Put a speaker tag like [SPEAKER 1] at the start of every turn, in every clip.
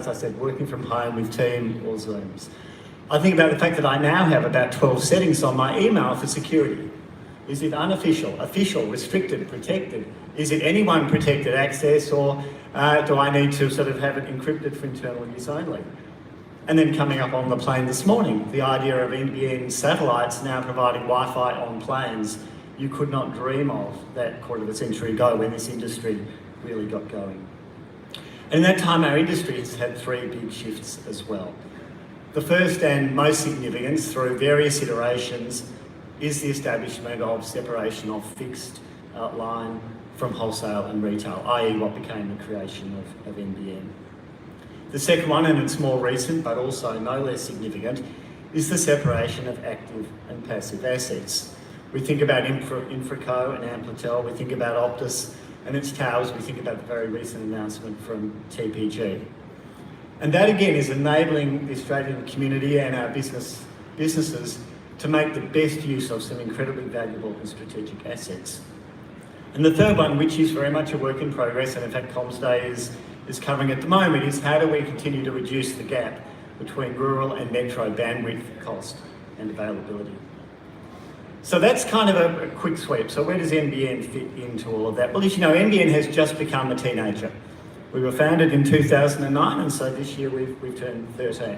[SPEAKER 1] as I said, working from home with Teams or Zooms. I think about the fact that I now have about 12 settings on my email for security. Is it unofficial, official, restricted, protected? Is it anyone protected access, or do I need to sort of have it encrypted for internal use only? And then coming up on the plane this morning, the idea of NBN satellites now providing Wi-Fi on planes. You could not dream of that quarter of a century ago when this industry really got going. And in that time, our industry has had three big shifts as well. The first and most significant, through various iterations, is the establishment of separation of fixed line from wholesale and retail, i.e. what became the creation of NBN. The second one, and it's more recent but also no less significant, is the separation of active and passive assets. We think about Infraco and Amplitel, we think about Optus and its towers, we think about the very recent announcement from TPG. And that again is enabling the Australian community and our businesses to make the best use of some incredibly valuable and strategic assets. And the third one, which is very much a work in progress, and in fact CommsDay is covering at the moment, is how do we continue to reduce the gap between rural and metro bandwidth cost and availability. So that's kind of a quick sweep. So where does NBN fit into all of that? Well, as you know, NBN has just become a teenager. We were founded in 2009, and so this year we've turned 13.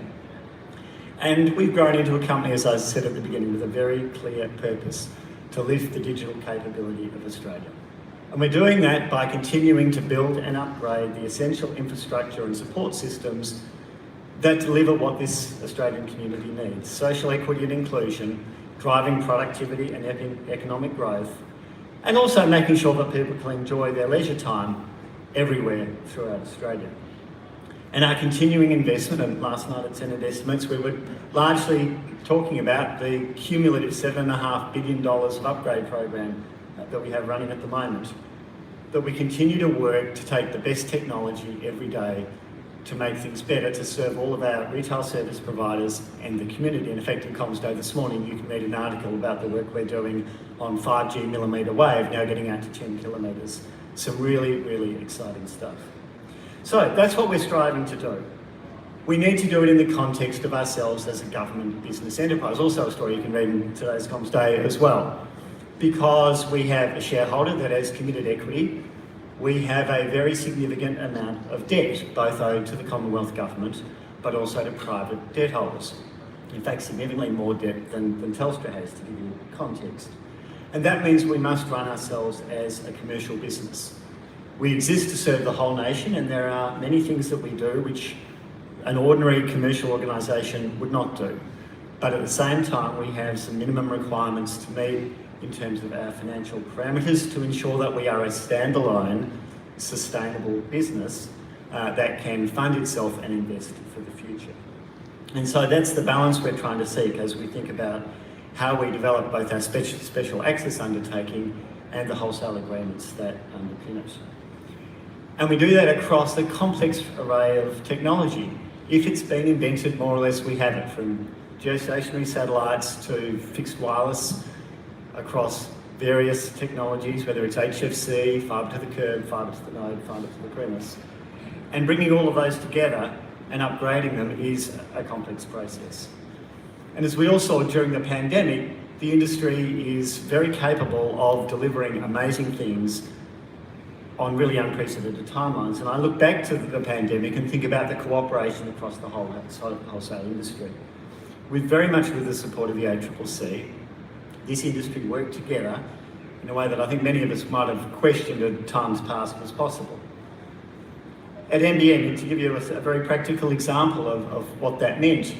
[SPEAKER 1] And we've grown into a company, as I said at the beginning, with a very clear purpose: to lift the digital capability of Australia. And we're doing that by continuing to build and upgrade the essential infrastructure and support systems that deliver what this Australian community needs: social equity and inclusion, driving productivity and economic growth, and also making sure that people can enjoy their leisure time everywhere throughout Australia. And our continuing investment, and last night at Senate estimates, we were largely talking about the cumulative $7.5 billion of upgrade program that we have running at the moment, that we continue to work to take the best technology every day to make things better, to serve all of our retail service providers and the community. And in fact, in CommsDay this morning, you can read an article about the work we're doing on 5G millimetre wave, now getting out to 10 kilometres. Some really, really exciting stuff. So that's what we're striving to do. We need to do it in the context of ourselves as a government business enterprise. Also a story you can read in today's CommsDay as well. Because we have a shareholder that has committed equity, we have a very significant amount of debt, both owed to the Commonwealth Government, but also to private debt holders. In fact, significantly more debt than Telstra has, to give you context. And that means we must run ourselves as a commercial business. We exist to serve the whole nation, and there are many things that we do which an ordinary commercial organisation would not do. But at the same time, we have some minimum requirements to meet in terms of our financial parameters to ensure that we are a standalone, sustainable business that can fund itself and invest for the future. And so that's the balance we're trying to seek as we think about how we develop both our special access undertaking and the wholesale agreements that underpin it. And we do that across a complex array of technology. If it's been invented, more or less we have it, from geostationary satellites to fixed wireless across various technologies, whether it's HFC, fibre to the curb, fibre to the node, fibre to the premise. And bringing all of those together and upgrading them is a complex process. And as we all saw during the pandemic, the industry is very capable of delivering amazing things on really unprecedented timelines. And I look back to the pandemic and think about the cooperation across the whole wholesale industry. Very much with the support of the ACCC, this industry worked together in a way that I think many of us might have questioned at times past was possible. At NBN, to give you a very practical example of what that meant,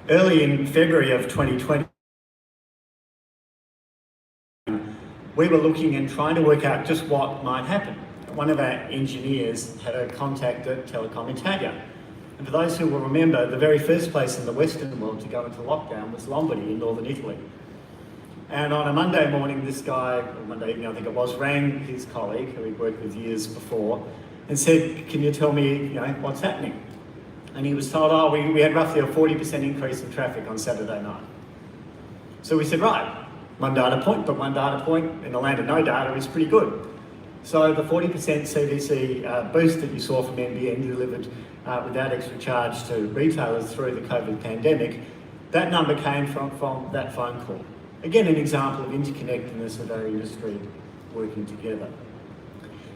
[SPEAKER 1] early in February of 2020, we were looking and trying to work out just what might happen. One of our engineers had a contact at Telecom Italia. And for those who will remember, the very first place in the Western world to go into lockdown was Lombardy in northern Italy. And on a Monday morning, this guy, or Monday evening I think it was, rang his colleague, who he'd worked with years before, and said, can you tell me, what's happening? And he was told, we had roughly a 40% increase in traffic on Saturday night. So we said, right, one data point, but one data point in the land of no data is pretty good. So the 40% CVC boost that you saw from NBN delivered without extra charge to retailers through the COVID pandemic, that number came from that phone call. Again, an example of interconnectedness of our industry working together.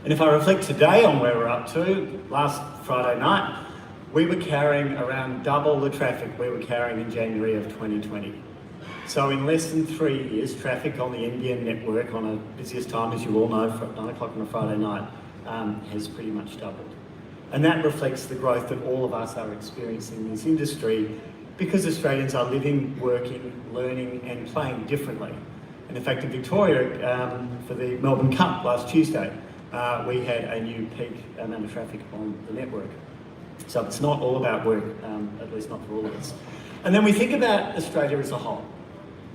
[SPEAKER 1] And if I reflect today on where we're up to, last Friday night, we were carrying around double the traffic we were carrying in January of 2020. So in less than 3 years, traffic on the NBN network on a busiest time, as you all know, for 9 o'clock on a Friday night, has pretty much doubled. And that reflects the growth that all of us are experiencing in this industry, because Australians are living, working, learning and playing differently. And in fact, in Victoria, for the Melbourne Cup last Tuesday, we had a new peak amount of traffic on the network. So it's not all about work, at least not for all of us. And then we think about Australia as a whole.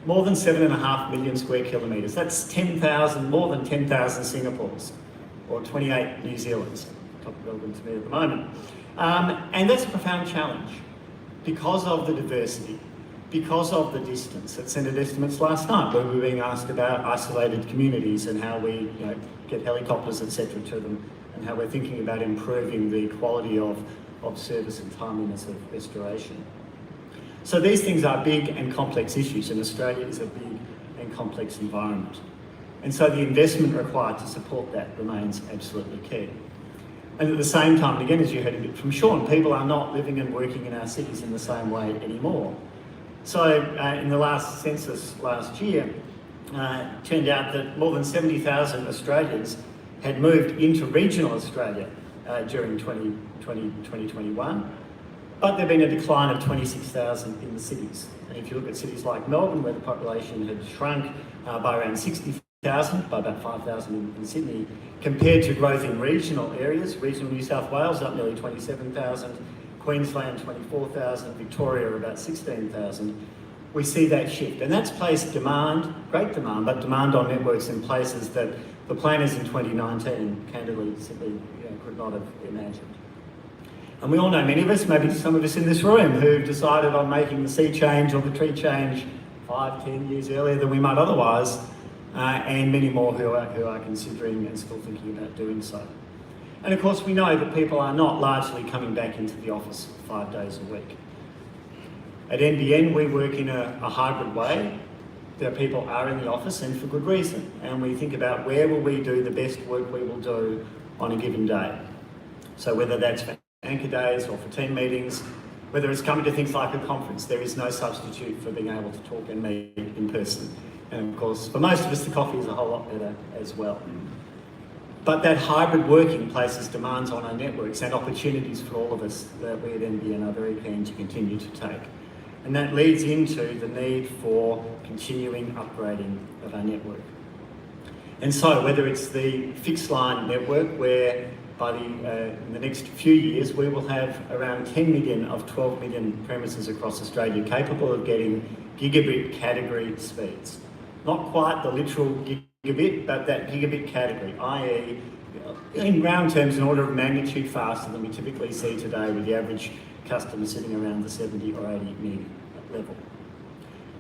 [SPEAKER 1] More than 7.5 million square kilometres. That's 10,000, more than 10,000 Singapores, or 28 New Zealands, top relevant to me at the moment. And that's a profound challenge because of the diversity, because of the distance. At Senate Estimates last night, where we were being asked about isolated communities and how we get helicopters, etc. to them, and how we're thinking about improving the quality of service and timeliness of restoration. So these things are big and complex issues, and Australia is a big and complex environment. And so the investment required to support that remains absolutely key. And at the same time, and again, as you heard a bit from Sean, people are not living and working in our cities in the same way anymore. So in the last census last year, it turned out that more than 70,000 Australians had moved into regional Australia during 2021. But there'd been a decline of 26,000 in the cities. And if you look at cities like Melbourne, where the population had shrunk by around 60,000, by about 5,000 in Sydney, compared to growth in regional areas, regional New South Wales up nearly 27,000, Queensland 24,000, Victoria about 16,000, we see that shift. And that's placed demand, great demand, but demand on networks in places that the planners in 2019 candidly simply could not have imagined. And we all know, many of us, maybe some of us in this room, who've decided on making the sea change or the tree change 5, 10 years earlier than we might otherwise, and many more who are considering and still thinking about doing so. And of course, we know that people are not largely coming back into the office 5 days a week. At NBN, we work in a hybrid way. There people are in the office, and for good reason. And we think about where will we do the best work we will do on a given day. So whether that's for anchor days or for team meetings, whether it's coming to things like a conference, there is no substitute for being able to talk and meet in person. And of course, for most of us, the coffee is a whole lot better as well. But that hybrid working places demands on our networks and opportunities for all of us that we at NBN are very keen to continue to take. And that leads into the need for continuing upgrading of our network. And so whether it's the fixed line network, where in the next few years, we will have around 10 million of 12 million premises across Australia capable of getting gigabit category speeds. Not quite the literal gigabit, but that gigabit category, i.e. in round terms, an order of magnitude faster than we typically see today, with the average customer sitting around the 70 or 80 meg level.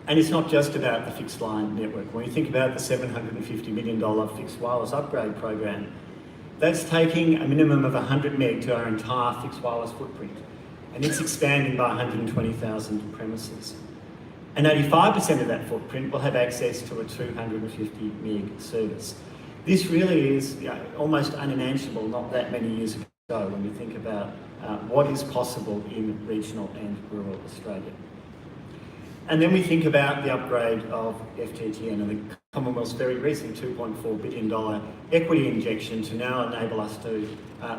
[SPEAKER 1] And it's not just about the fixed line network. When you think about the $750 million fixed wireless upgrade program, that's taking a minimum of 100 meg to our entire fixed wireless footprint, and it's expanding by 120,000 premises. And 85% of that footprint will have access to a 250 meg service. This really is almost unimaginable not that many years ago when you think about what is possible in regional and rural Australia. And then we think about the upgrade of FTTN and the Commonwealth's very recent $2.4 billion equity injection to now enable us to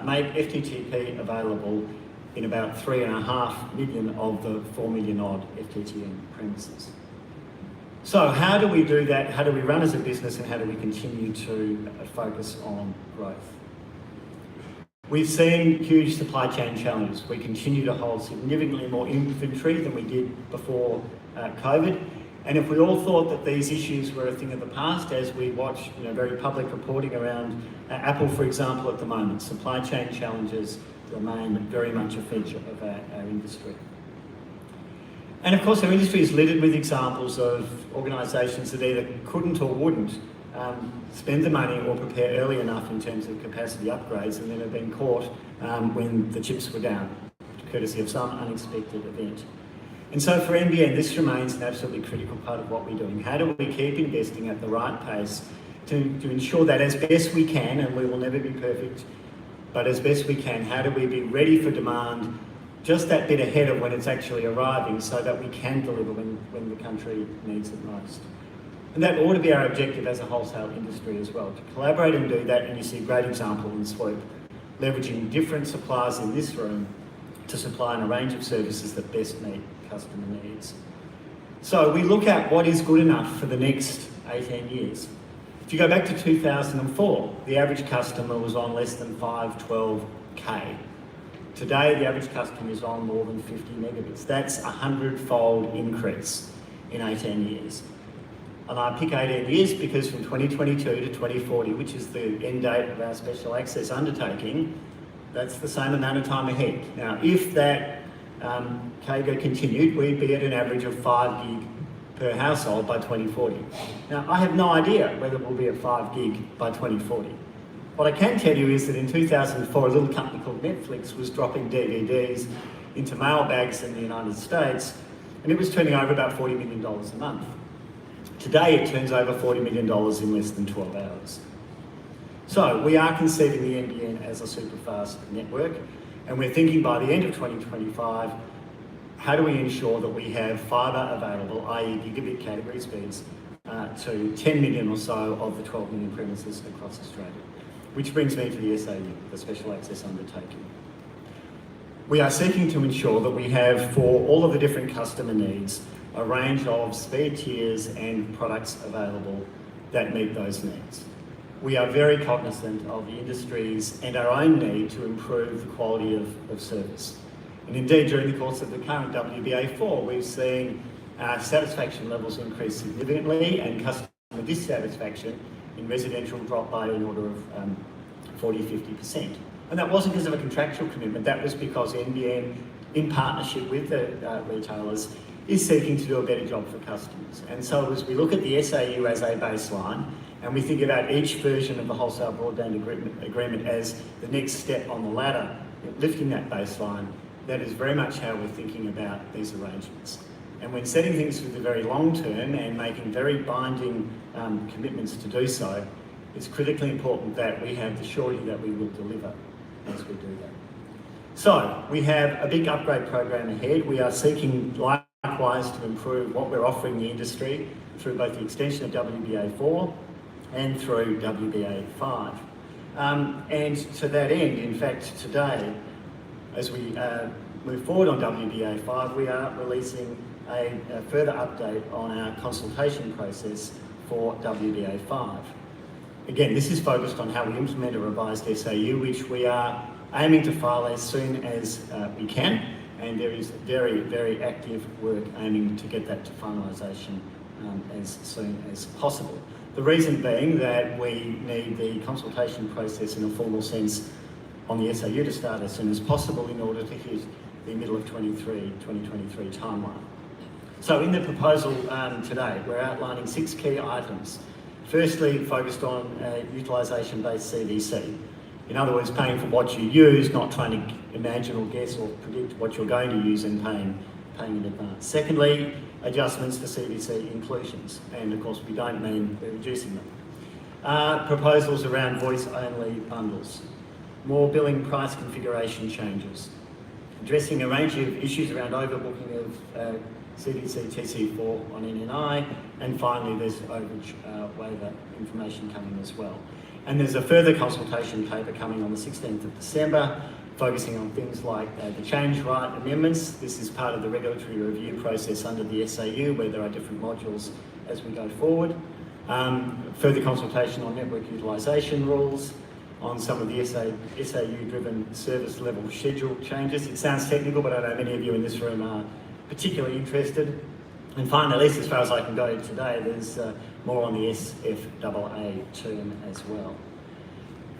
[SPEAKER 1] make FTTP available in about 3.5 million of the 4 million odd FTTN premises. So how do we do that? How do we run as a business, and how do we continue to focus on growth? We've seen huge supply chain challenges. We continue to hold significantly more inventory than we did before COVID. And if we all thought that these issues were a thing of the past, as we watch very public reporting around Apple, for example, at the moment, supply chain challenges remain very much a feature of our industry. And of course, our industry is littered with examples of organisations that either couldn't or wouldn't spend the money or prepare early enough in terms of capacity upgrades, and then have been caught when the chips were down. courtesy of some unexpected event. And so for NBN, this remains an absolutely critical part of what we're doing. How do we keep investing at the right pace to ensure that as best we can, and we will never be perfect, but as best we can, how do we be ready for demand just that bit ahead of when it's actually arriving so that we can deliver when the country needs it most? And that ought to be our objective as a wholesale industry as well, to collaborate and do that. And you see a great example in Swoop, leveraging different suppliers in this room to supply a range of services that best meet customer needs. So we look at what is good enough for the next 18 years. If you go back to 2004, the average customer was on less than 512K. Today, the average customer is on more than 50 megabits. That's a 100-fold increase in 18 years. And I pick 18 years because from 2022 to 2040, which is the end date of our special access undertaking, that's the same amount of time ahead. Now, if that CAGR continued, we'd be at an average of 5 gig per household by 2040. Now, I have no idea whether we'll be at 5 gig by 2040. What I can tell you is that in 2004, a little company called Netflix was dropping DVDs into mailbags in the United States, and it was turning over about $40 million a month. Today, it turns over $40 million in less than 12 hours. So we are conceiving the NBN as a super fast network, and we're thinking by the end of 2025, how do we ensure that we have fibre available, i.e. gigabit category speeds, to 10 million or so of the 12 million premises across Australia. Which brings me to the SAU, the Special Access Undertaking. We are seeking to ensure that we have, for all of the different customer needs, a range of speed tiers and products available that meet those needs. We are very cognizant of the industry's and our own need to improve the quality of service. And indeed, during the course of the current WBA4, we've seen satisfaction levels increase significantly and customer dissatisfaction in residential drop by an order of 40-50%. And that wasn't because of a contractual commitment, that was because NBN, in partnership with the retailers, is seeking to do a better job for customers. And so as we look at the SAU as a baseline, and we think about each version of the wholesale broadband agreement as the next step on the ladder, lifting that baseline, that is very much how we're thinking about these arrangements. And when setting things for the very long term and making very binding commitments to do so, it's critically important that we have the surety that we will deliver as we do that. So we have a big upgrade program ahead. We are seeking likewise to improve what we're offering the industry through both the extension of WBA4 and through WBA5. And to that end, in fact, today, as we move forward on WBA5, we are releasing a further update on our consultation process for WBA5. Again, this is focused on how we implement a revised SAU, which we are aiming to file as soon as we can, and there is very, very active work aiming to get that to finalisation as soon as possible. The reason being that we need the consultation process in a formal sense on the SAU to start as soon as possible in order to hit the middle of 2023 timeline. So in the proposal today, we're outlining 6 key items. Firstly, focused on utilisation-based CVC. In other words, paying for what you use, not trying to imagine or guess or predict what you're going to use and paying in advance. Secondly, adjustments to CVC inclusions. And of course, we don't mean we're reducing them. Proposals around voice-only bundles. More billing price configuration changes. Addressing a range of issues around overbooking of CVC TC4 on NNI, and finally there's overage waiver information coming as well. And there's a further consultation paper coming on the 16th of December, focusing on things like the change right amendments. This is part of the regulatory review process under the SAU, where there are different modules as we go forward. Further consultation on network utilisation rules, on some of the SAU-driven service level schedule changes. It sounds technical, but I know many of you in this room are particularly interested. And finally, at least as far as I can go today, there's more on the SFAA term as well.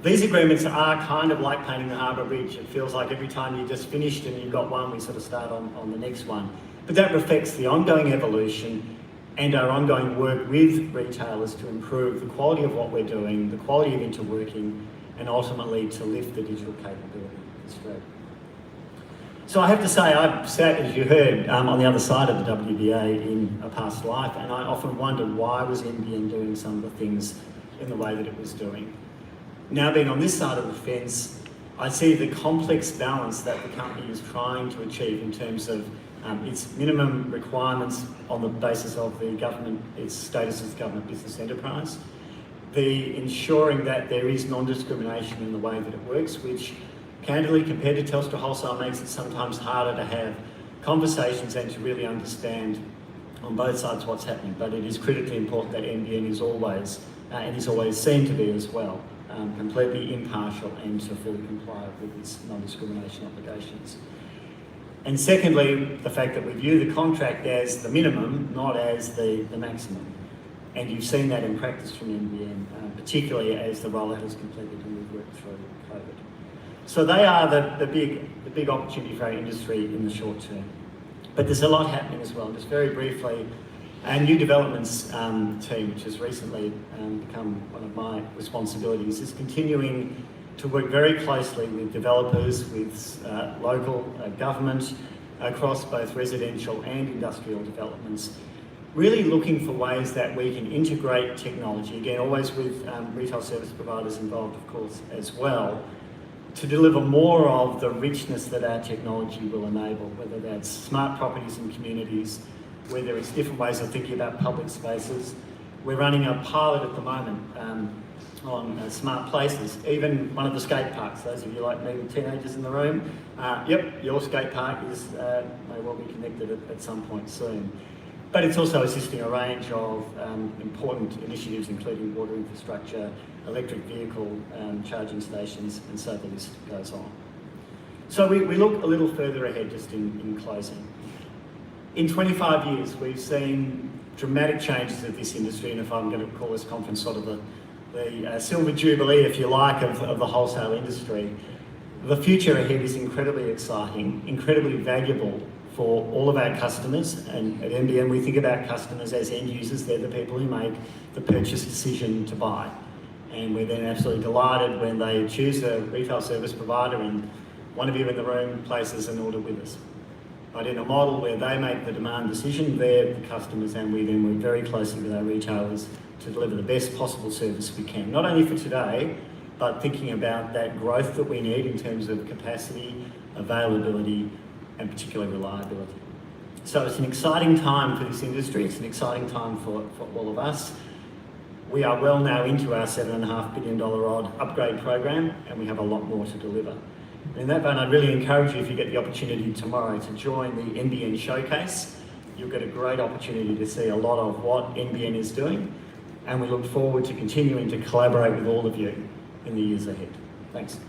[SPEAKER 1] These agreements are kind of like painting the harbour bridge. It feels like every time you just finished and you've got one, we sort of start on the next one. But that reflects the ongoing evolution and our ongoing work with retailers to improve the quality of what we're doing, the quality of interworking, and ultimately to lift the digital capability of Australia. So I have to say, I've sat, as you heard, on the other side of the WBA in a past life, and I often wondered why was NBN doing some of the things in the way that it was doing. Now being on this side of the fence, I see the complex balance that the company is trying to achieve in terms of its minimum requirements on the basis of the government, its status as government business enterprise, the ensuring that there is non-discrimination in the way that it works, which candidly, compared to Telstra Wholesale, makes it sometimes harder to have conversations and to really understand on both sides what's happening. But it is critically important that NBN is always, and is always seen to be as well, completely impartial and to fully comply with its non-discrimination obligations. And secondly, the fact that we view the contract as the minimum, not as the maximum. And you've seen that in practice from NBN, particularly as the rollout has completed and we've worked through COVID. So they are the big opportunity for our industry in the short term. But there's a lot happening as well. Just very briefly, our new developments team, which has recently become one of my responsibilities, is continuing to work very closely with developers, with local government, across both residential and industrial developments, really looking for ways that we can integrate technology, again, always with retail service providers involved, of course, as well, to deliver more of the richness that our technology will enable, whether that's smart properties and communities, whether it's different ways of thinking about public spaces. We're running a pilot at the moment on smart places, even one of the skate parks. Those of you like me with teenagers in the room, yep, your skate park is may well be connected at some point soon. But it's also assisting a range of important initiatives, including water infrastructure, electric vehicle charging stations, and so the list goes on. So we look a little further ahead, just in closing. In 25 years, we've seen dramatic changes of this industry, and if I'm going to call this conference sort of the silver jubilee, if you like, of the wholesale industry. The future ahead is incredibly exciting, incredibly valuable for all of our customers, and at NBN we think about customers as end users. They're the people who make the purchase decision to buy, and we're then absolutely delighted when they choose a retail service provider and one of you in the room places an order with us. But in a model where they make the demand decision, they're the customers, and we then work very closely with our retailers to deliver the best possible service we can, not only for today, but thinking about that growth that we need in terms of capacity, availability, and particularly reliability. So it's an exciting time for this industry, it's an exciting time for all of us. We are well now into our $7.5 billion odd upgrade program, and we have a lot more to deliver. And in that vein, I'd really encourage you, if you get the opportunity tomorrow, to join the NBN Showcase. You'll get a great opportunity to see a lot of what NBN is doing, and we look forward to continuing to collaborate with all of you in the years ahead. Thanks.